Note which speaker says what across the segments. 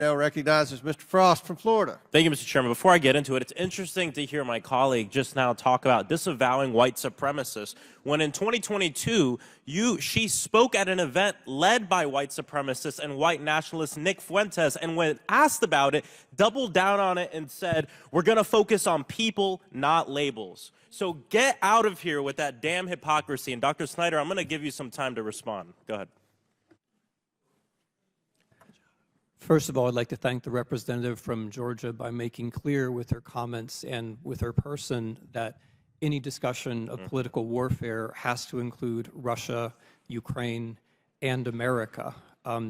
Speaker 1: Now recognizes Mr. Frost from Florida.
Speaker 2: Thank you, Mr. Chairman. Before I get into it, it's interesting to hear my colleague just now talk about disavowing white supremacists when in 2022, she spoke at an event led by white supremacist and white nationalist Nick Fuentes, and when asked about it, doubled down on it and said, we're going to focus on people, not labels. So get out of here with that damn hypocrisy. And Dr. Snyder, I'm going to give you some time to respond. Go ahead.
Speaker 3: First of all, I'd like to thank the representative from Georgia by making clear with her comments and with her person that any discussion of political warfare has to include Russia, Ukraine, and America.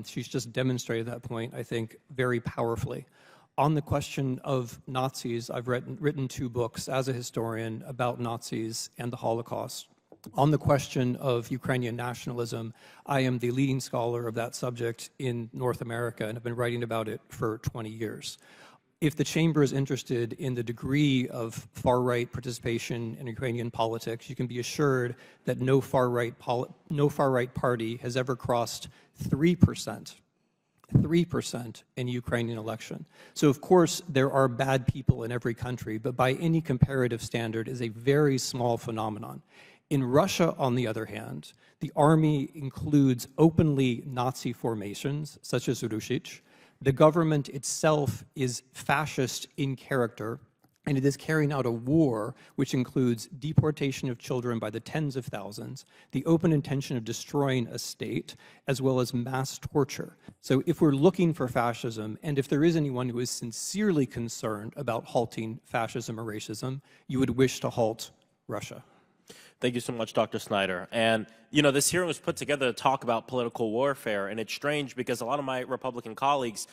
Speaker 3: She's just demonstrated that point, I think, very powerfully. On the question of Nazis, I've written 2 books as a historian about Nazis and the Holocaust. On the question of Ukrainian nationalism, I am the leading scholar of that subject in North America and have been writing about it for 20 years. If the chamber is interested in the degree of far-right participation in Ukrainian politics, you can be assured that no far-right party has ever crossed 3% in Ukrainian election. So of course there are bad people in every country, but by any comparative standard is a very small phenomenon. In Russia, on the other hand, the army includes openly Nazi formations, such as Rushich. The government itself is fascist in character, and it is carrying out a war which includes deportation of children by the tens of thousands, the open intention of destroying a state, as well as mass torture. So if we're looking for fascism, and if there is anyone who is sincerely concerned about halting fascism or racism, you would wish to halt Russia.
Speaker 2: Thank you so much, Dr. Snyder. And, you know, this hearing was put together to talk about political warfare, and it's strange because a lot of my Republican colleagues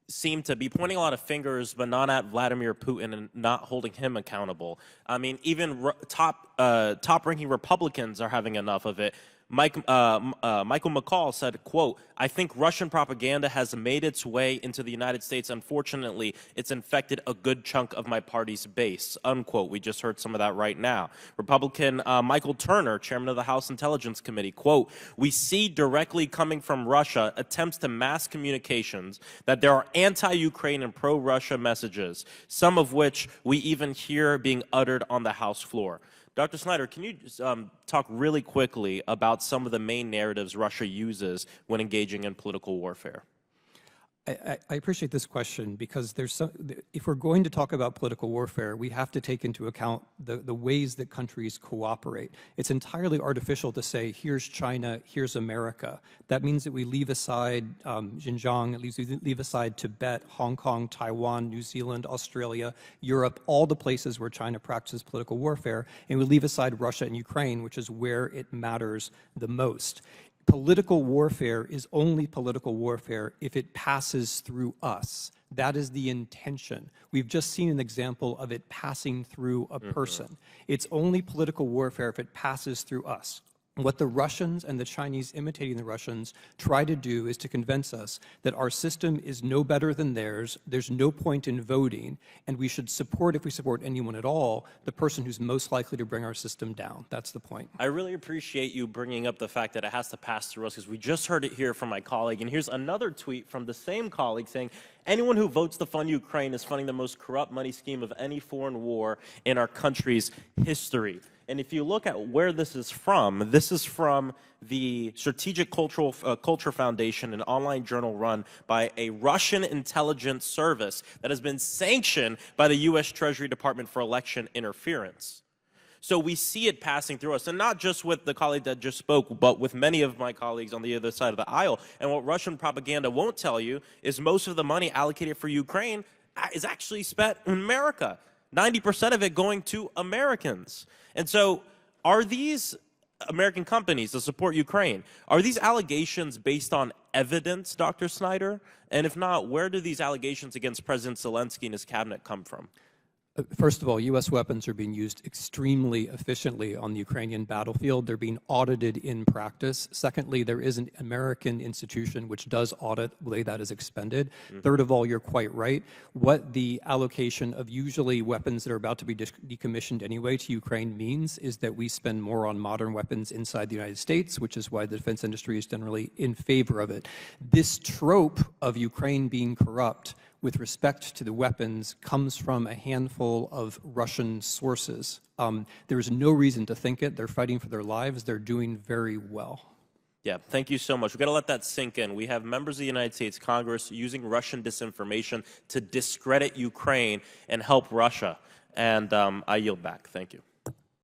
Speaker 2: seem to be pointing a lot of fingers, but not at Vladimir Putin and not holding him accountable. I mean, even top-ranking Republicans are having enough of it. Michael McCall said, quote, I think Russian propaganda has made its way into the United States. Unfortunately, it's infected a good chunk of my party's base, unquote. We just heard some of that right now. Republican Michael Turner, chairman of the House Intelligence Committee, quote, we see directly coming from Russia attempts to mass communications that there are anti-Ukraine and pro-Russia messages, some of which we even hear being uttered on the House floor. Dr. Snyder, can you talk really quickly about some of the main narratives Russia uses when engaging in political warfare?
Speaker 3: I appreciate this question because if we're going to talk about political warfare, we have to take into account the ways that countries cooperate. It's entirely artificial to say, here's China, here's America. That means that we leave aside Xinjiang, we leave aside Tibet, Hong Kong, Taiwan, New Zealand, Australia, Europe, all the places where China practices political warfare, and we leave aside Russia and Ukraine, which is where it matters the most. Political warfare is only political warfare if it passes through us. That is the intention. We've just seen an example of it passing through a person. It's only political warfare if it passes through us. What the Russians and the Chinese imitating the Russians try to do is to convince us that our system is no better than theirs, there's no point in voting, and we should support, if we support anyone at all, the person who's most likely to bring our system down. That's the point.
Speaker 2: I really appreciate you bringing up the fact that it has to pass through us, because we just heard it here from my colleague, and here's another tweet from the same colleague saying, anyone who votes to fund Ukraine is funding the most corrupt money scheme of any foreign war in our country's history. And if you look at where this is from the Strategic Culture Foundation, an online journal run by a Russian intelligence service that has been sanctioned by the U.S. Treasury Department for election interference. So we see it passing through us, and not just with the colleague that just spoke, but with many of my colleagues on the other side of the aisle. And what Russian propaganda won't tell you is most of the money allocated for Ukraine is actually spent in America. 90% of it going to Americans. And so are these American companies that support Ukraine, are these allegations based on evidence, Dr. Snyder? And if not, where do these allegations against President Zelensky and his cabinet come from?
Speaker 3: First of all, U.S. weapons are being used extremely efficiently on the Ukrainian battlefield. They're being audited in practice. Secondly, there is an American institution which does audit the way that is expended. Third of all, you're quite right. What the allocation of usually weapons that are about to be decommissioned anyway to Ukraine means is that we spend more on modern weapons inside the United States, which is why the defense industry is generally in favor of it. This trope of Ukraine being corrupt with respect to the weapons comes from a handful of Russian sources. There is no reason to think it. They're fighting for their lives. They're doing very well.
Speaker 2: Yeah, thank you so much. We've got to let that sink in. We have members of the United States Congress using Russian disinformation to discredit Ukraine and help Russia. And I yield back. Thank you.